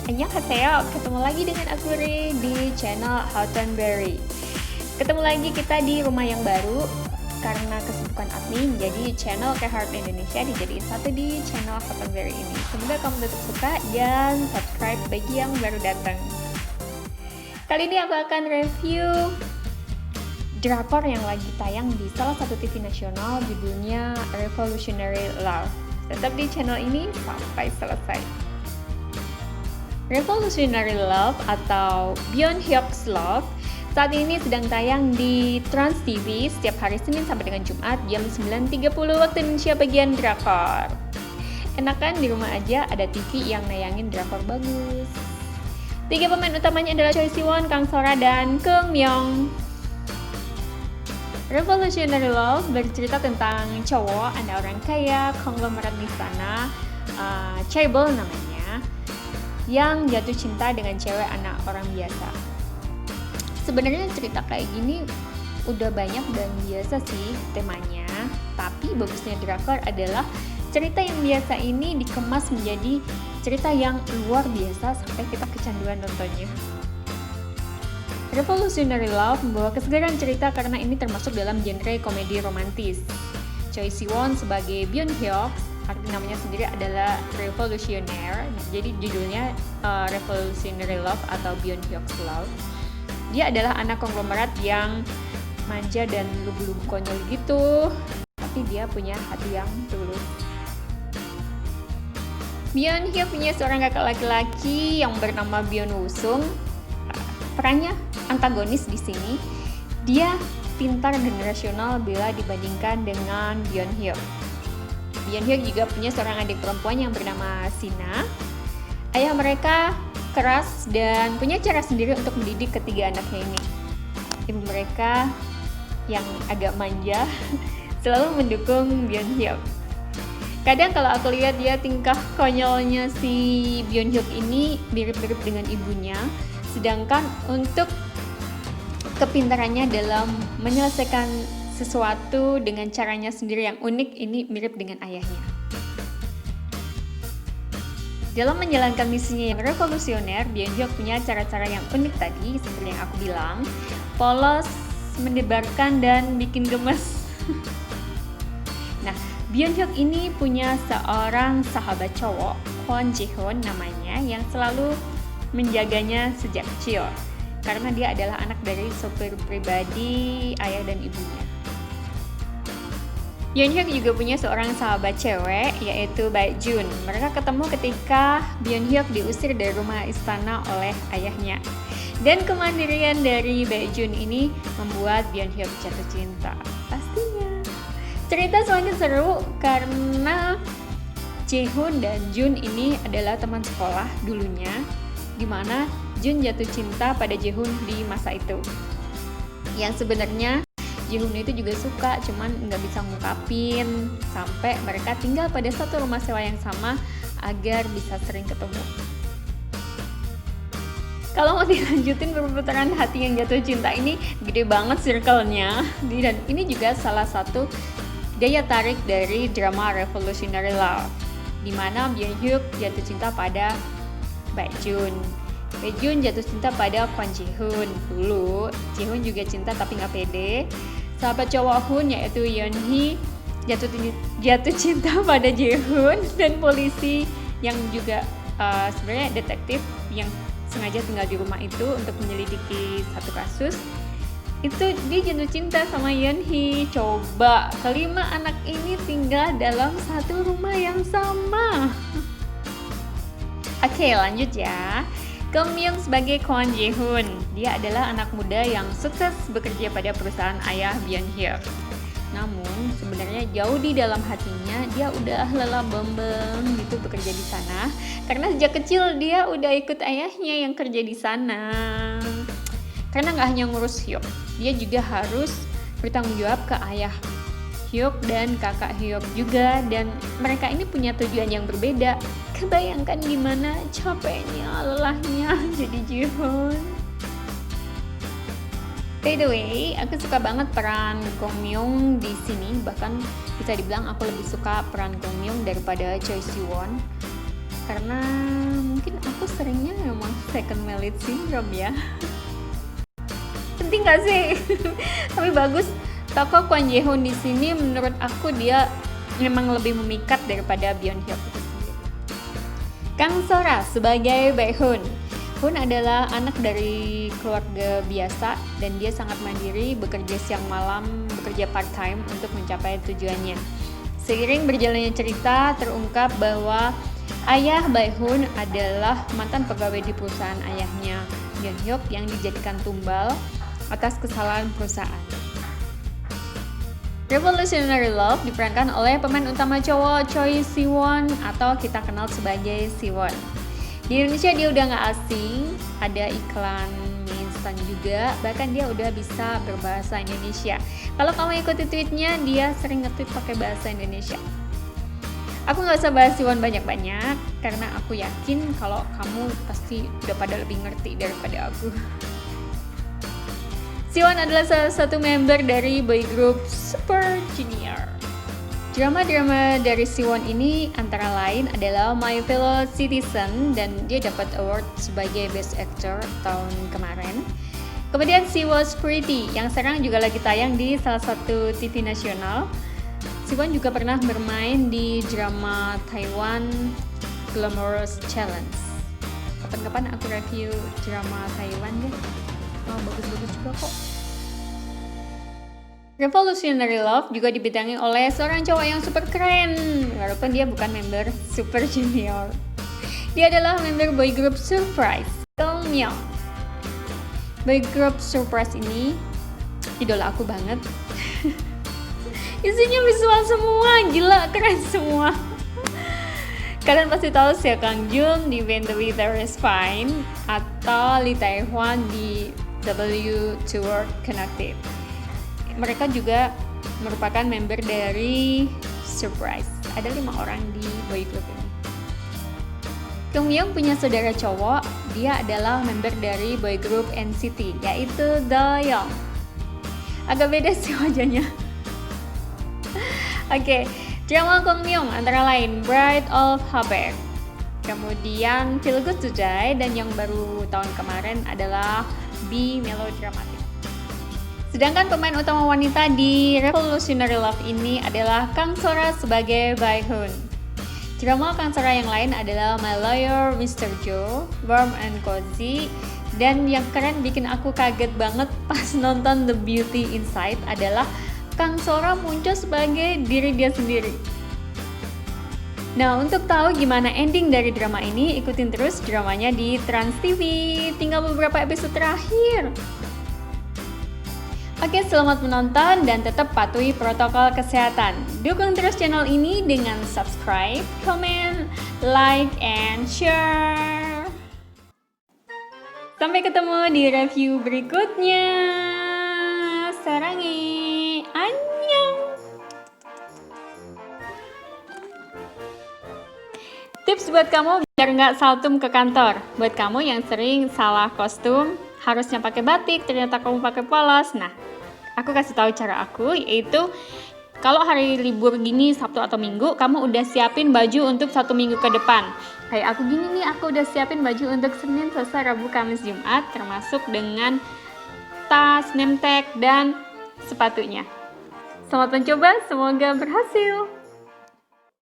Annyeonghaseyo, ketemu lagi dengan aku Ri di channel Houghtonberry. Ketemu lagi kita di rumah yang baru. Karena kesibukan admin, jadi channel Keheart Indonesia dijadiin satu di channel Houghtonberry ini. Semoga kamu tetap suka dan subscribe bagi yang baru datang. Kali ini aku akan review drakor yang lagi tayang di salah satu TV nasional, judulnya Revolutionary Love. Tetap di channel ini sampai selesai. Revolutionary Love atau Byeon Hyuk's Love saat ini sedang tayang di Trans TV setiap hari Senin sampai dengan Jumat jam 9.30 waktu Indonesia bagian drakor. Enakan di rumah aja ada TV yang nayangin drakor bagus. 3 pemain utamanya adalah Choi Siwon, Kang Sora, dan Keum Myung. Revolutionary Love bercerita tentang cowok, ada orang kaya, konglomerat di sana, chaebol namanya, yang jatuh cinta dengan cewek anak orang biasa. Sebenarnya cerita kayak gini udah banyak dan biasa sih temanya, tapi bagusnya drakor adalah cerita yang biasa ini dikemas menjadi cerita yang luar biasa sampai kita kecanduan nontonnya. Revolutionary Love membawa kesegaran cerita karena ini termasuk dalam genre komedi romantis. Choi Siwon sebagai Byeon Hyuk, arti namanya sendiri adalah revolusioner, jadi judulnya Revolutionary Love atau Byeon Hyuk's Love. Dia adalah anak konglomerat yang manja dan lugu-lugu konyol gitu, tapi dia punya hati yang tulus. Byeon Hyuk punya seorang kakak laki-laki yang bernama Byeon Woo-sung. Perannya antagonis di sini. Dia pintar dan rasional bila dibandingkan dengan Byeon Hyuk. Byeon Hyuk juga punya seorang adik perempuan yang bernama Sina. Ayah mereka keras dan punya cara sendiri untuk mendidik ketiga anaknya ini. Ibu mereka yang agak manja selalu mendukung Byeon Hyuk. Kadang kalau aku lihat dia tingkah konyolnya si Byeon Hyuk ini mirip-mirip dengan ibunya, sedangkan untuk kepintarannya dalam menyelesaikan sesuatu dengan caranya sendiri yang unik ini mirip dengan ayahnya. Dalam menjalankan misinya yang revolusioner, Byeon Hyuk punya cara-cara yang unik tadi, seperti yang aku bilang, polos, mendebarkan, dan bikin gemes. Nah, Byeon Hyuk ini punya seorang sahabat cowok, Kwon Ji-hoon namanya, yang selalu menjaganya sejak kecil, karena dia adalah anak dari sopir pribadi ayah dan ibunya. Byeon Hyuk juga punya seorang sahabat cewek, yaitu Baekjun. Mereka ketemu ketika Byeon Hyuk diusir dari rumah istana oleh ayahnya. Dan kemandirian dari Baekjun ini membuat Byeon Hyuk jatuh cinta. Pastinya. Cerita semakin seru karena Jaehoon dan Jun ini adalah teman sekolah dulunya, di mana Jun jatuh cinta pada Jaehoon di masa itu. Yang sebenarnya Jaehoon itu juga suka, cuman nggak bisa ngungkapin, sampai mereka tinggal pada satu rumah sewa yang sama agar bisa sering ketemu. Kalau mau dilanjutin perputaran hati yang jatuh cinta ini gede banget circle-nya, dan ini juga salah satu daya tarik dari drama Revolutionary Love, di mana Byeon Hyuk jatuh cinta pada Baekjun. Baekjun jatuh cinta pada Kwon Ji-hoon dulu. Ji-hoon juga cinta tapi nggak pede. Sahabat cowok Hoon yaitu Yeon-hee jatuh cinta pada Jaehoon, dan polisi yang juga sebenarnya detektif yang sengaja tinggal di rumah itu untuk menyelidiki satu kasus. Itu dia jatuh cinta sama Yeon-hee. Coba kelima anak ini tinggal dalam satu rumah yang sama. Oke, lanjut ya. Keum Myung sebagai Kwon Ji-hoon. Dia adalah anak muda yang sukses bekerja pada perusahaan ayah Byeon Hyuk. Namun sebenarnya jauh di dalam hatinya dia udah lelah bembeng gitu bekerja di sana, karena sejak kecil dia udah ikut ayahnya yang kerja di sana. Karena nggak hanya ngurus Hyuk, dia juga harus bertanggung jawab ke ayah Hyuk dan kakak Hyuk juga, dan mereka ini punya tujuan yang berbeda. Kebayangkan gimana capeknya, lelahnya jadi Ji-hoon. By the way, aku suka banget peran Keum Myung di sini. Bahkan bisa dibilang aku lebih suka peran Keum Myung daripada Choi Siwon. karena mungkin aku seringnya memang second merit syndrome ya. Penting gak sih? Tapi bagus. Tokoh Kwon Jae Hoon di sini menurut aku dia memang lebih memikat daripada Byeon Hyuk itu sendiri. Kang Sora sebagai Bae Hoon. Hoon adalah anak dari keluarga biasa dan dia sangat mandiri, bekerja siang malam, bekerja part-time untuk mencapai tujuannya. Seiring berjalannya cerita, terungkap bahwa ayah Bae Hoon adalah mantan pegawai di perusahaan ayahnya, Byeon Hyuk, yang dijadikan tumbal atas kesalahan perusahaan. Revolutionary Love diperankan oleh pemain utama cowok Choi Siwon atau kita kenal sebagai Siwon. Di Indonesia dia udah gak asing, ada iklan mie instan juga, bahkan dia udah bisa berbahasa Indonesia. Kalau kamu ikuti tweetnya, dia sering nge-tweet pakai bahasa Indonesia. Aku gak usah bahas Siwon banyak-banyak, karena aku yakin kalau kamu pasti udah pada lebih ngerti daripada aku. Siwon adalah salah satu member dari boy group Super Junior. Drama-drama dari Siwon ini antara lain adalah My Fellow Citizen dan dia dapat award sebagai Best Actor tahun kemarin. Kemudian She Was Pretty yang sekarang juga lagi tayang di salah satu TV nasional. Siwon juga pernah bermain di drama Taiwan Glamorous Challenge. Kapan-kapan aku review drama Taiwan deh. Bagus-bagus juga kok. Revolutionary Love juga dibintangi oleh seorang cowok yang super keren, walaupun dia bukan member Super Junior. Dia adalah member boy group Surprise, Kang Myung. Boy group Surprise ini idola aku banget. Isinya visual semua, gila, keren semua. Kalian pasti tahu Seo Kang Joon di When the Weather is Fine atau Lee Tae Hwan di W Toward Connected. Mereka juga merupakan member dari Surprise. Ada 5 orang di boy group ini. Kang Myung punya saudara cowok, dia adalah member dari boy group NCT, yaitu Doyoung. Agak beda sih wajahnya. Oke, drama Kang Myung antara lain Bride of Habaek, kemudian Feel Good Today, dan yang baru tahun kemarin adalah Be Melodramatic. Sedangkan pemain utama wanita di Revolutionary Love ini adalah Kang Sora sebagai Bae Hoon. Drama Kang Sora yang lain adalah My Lawyer Mr. Joe, Warm and Cozy, dan yang keren bikin aku kaget banget pas nonton The Beauty Inside adalah Kang Sora muncul sebagai diri dia sendiri. Nah, untuk tahu gimana ending dari drama ini, ikutin terus dramanya di Trans TV. Tinggal beberapa episode terakhir. Oke, selamat menonton dan tetap patuhi protokol kesehatan. Dukung terus channel ini dengan subscribe, comment, like, and share. Sampai ketemu di review berikutnya. Sarangi, annyeong. Tips buat kamu biar nggak saltum ke kantor. Buat kamu yang sering salah kostum, harusnya pakai batik, ternyata kamu pakai polos. Nah, aku kasih tahu cara aku, yaitu kalau hari libur gini, Sabtu atau Minggu, kamu udah siapin baju untuk 1 minggu ke depan. Kayak aku gini nih, aku udah siapin baju untuk Senin, Selasa, Rabu, Kamis, Jumat, termasuk dengan tas, name tag, dan sepatunya. Selamat mencoba, semoga berhasil.